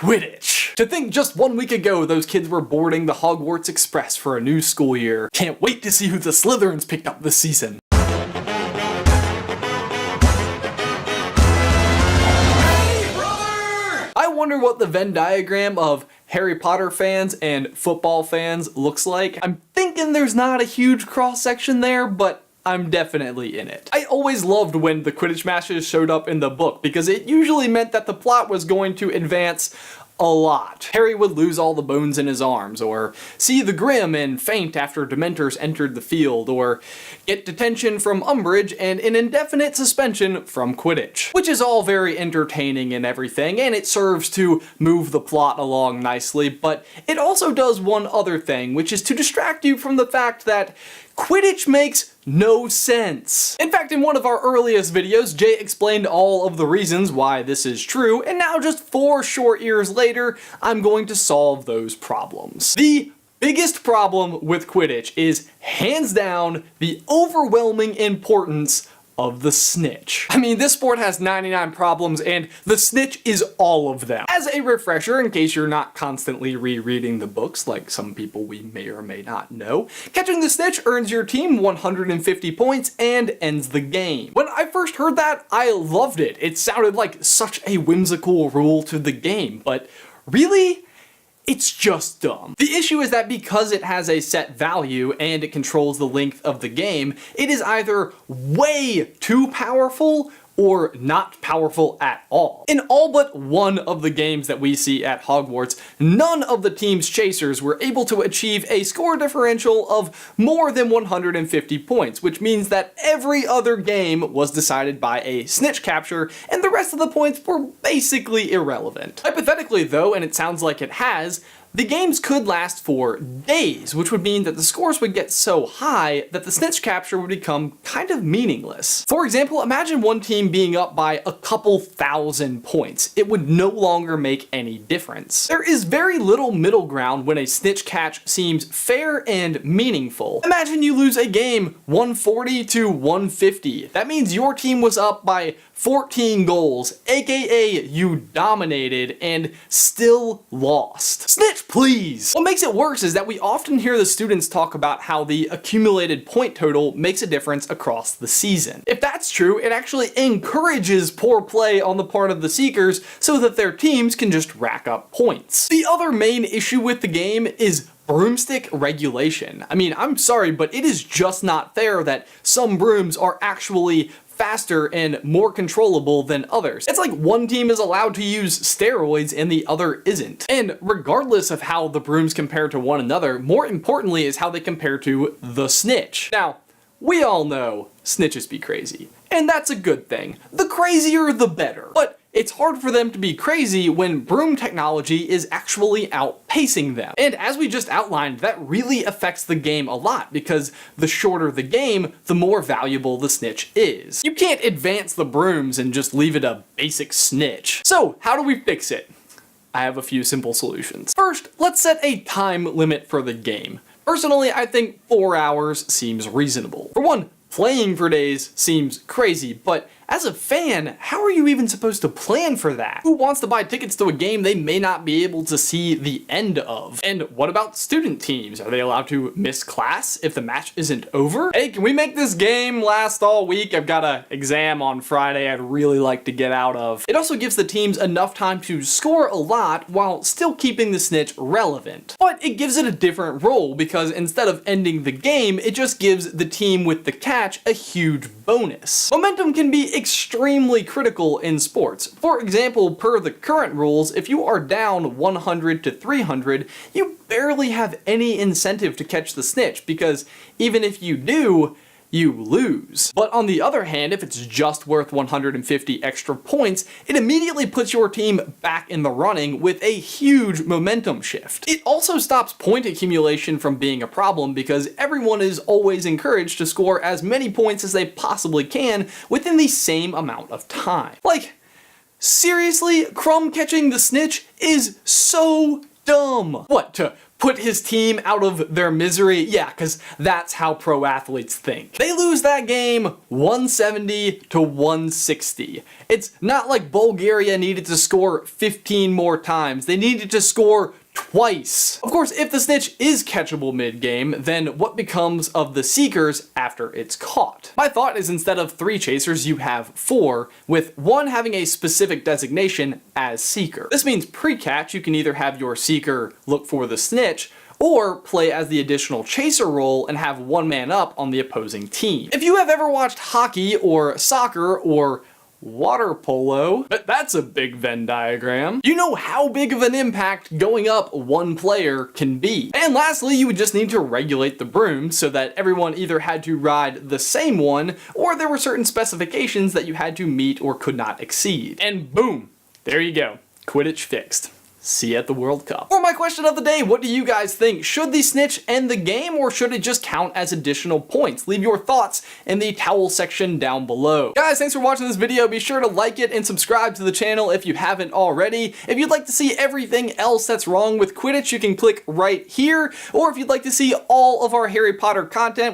Quidditch. To think just 1 week ago those kids were boarding the Hogwarts Express for a new school year. Can't wait to see who the Slytherins picked up this season. I wonder what the Venn diagram of Harry Potter fans and football fans looks like. I'm thinking there's not a huge cross-section there, but I'm definitely in it. I always loved when the Quidditch matches showed up in the book because it usually meant that the plot was going to advance a lot. Harry would lose all the bones in his arms, or see the Grim and faint after Dementors entered the field, or get detention from Umbridge and an indefinite suspension from Quidditch. Which is all very entertaining and everything, and it serves to move the plot along nicely, but it also does one other thing, which is to distract you from the fact that Quidditch makes no sense. In fact, in one of our earliest videos, Jay explained all of the reasons why this is true, and now just 4 short years later, I'm going to solve those problems. The biggest problem with Quidditch is, hands down, the overwhelming importance of the snitch. I mean, this sport has 99 problems, and the snitch is all of them. As a refresher, in case you're not constantly rereading the books, like some people we may or may not know, catching the snitch earns your team 150 points and ends the game. When I first heard that, I loved it. It sounded like such a whimsical rule to the game, but really? It's just dumb. The issue is that because it has a set value and it controls the length of the game, it is either way too powerful or not powerful at all. In all but one of the games that we see at Hogwarts, none of the team's chasers were able to achieve a score differential of more than 150 points, which means that every other game was decided by a snitch capture, and the rest of the points were basically irrelevant. Hypothetically though, and it sounds like it has, the games could last for days, which would mean that the scores would get so high that the snitch capture would become kind of meaningless. For example, imagine one team being up by a couple thousand points. It would no longer make any difference. There is very little middle ground when a snitch catch seems fair and meaningful. Imagine you lose a game 140 to 150. That means your team was up by 14 goals, aka you dominated and still lost. Snitch, please! What makes it worse is that we often hear the students talk about how the accumulated point total makes a difference across the season. If that's true, it actually encourages poor play on the part of the Seekers so that their teams can just rack up points. The other main issue with the game is broomstick regulation. I mean, I'm sorry, but it is just not fair that some brooms are actually faster and more controllable than others. It's like one team is allowed to use steroids and the other isn't. And regardless of how the brooms compare to one another, more importantly is how they compare to the snitch. Now, we all know snitches be crazy, and that's a good thing. The crazier the better. But it's hard for them to be crazy when broom technology is actually outpacing them. And as we just outlined, that really affects the game a lot, because the shorter the game, the more valuable the snitch is. You can't advance the brooms and just leave it a basic snitch. So how do we fix it? I have a few simple solutions. First, let's set a time limit for the game. Personally, I think 4 hours seems reasonable. For one, playing for days seems crazy, but as a fan, how are you even supposed to plan for that? Who wants to buy tickets to a game they may not be able to see the end of? And what about student teams? Are they allowed to miss class if the match isn't over? Hey, can we make this game last all week? I've got an exam on Friday I'd really like to get out of. It also gives the teams enough time to score a lot while still keeping the snitch relevant. But it gives it a different role, because instead of ending the game, it just gives the team with the catch a huge bonus. Momentum can be extremely critical in sports. For example, per the current rules, if you are down 100 to 300, you barely have any incentive to catch the snitch, because even if you do, you lose. But on the other hand, if it's just worth 150 extra points, it immediately puts your team back in the running with a huge momentum shift. It also stops point accumulation from being a problem, because everyone is always encouraged to score as many points as they possibly can within the same amount of time. Like, seriously, Crumb catching the snitch is so dumb. What, to put his team out of their misery? Yeah, because that's how pro athletes think. They lose that game 170 to 160. It's not like Bulgaria needed to score 15 more times. They needed to score twice. Of course, if the snitch is catchable mid-game, then what becomes of the seekers after it's caught? My thought is instead of 3 chasers, you have 4, with 1 having a specific designation as seeker. This means pre-catch, you can either have your seeker look for the snitch, or play as the additional chaser role and have 1 man up on the opposing team. If you have ever watched hockey or soccer or water polo, but that's a big Venn diagram, you know how big of an impact going up 1 player can be. And lastly, you would just need to regulate the broom so that everyone either had to ride the same one, or there were certain specifications that you had to meet or could not exceed. And boom, there you go. Quidditch fixed. See you at the World Cup. For my question of the day, what do you guys think? Should the snitch end the game, or should it just count as additional points? Leave your thoughts in the towel section down below. Guys, thanks for watching this video. Be sure to like it and subscribe to the channel if you haven't already. If you'd like to see everything else that's wrong with Quidditch, you can click right here. Or if you'd like to see all of our Harry Potter content,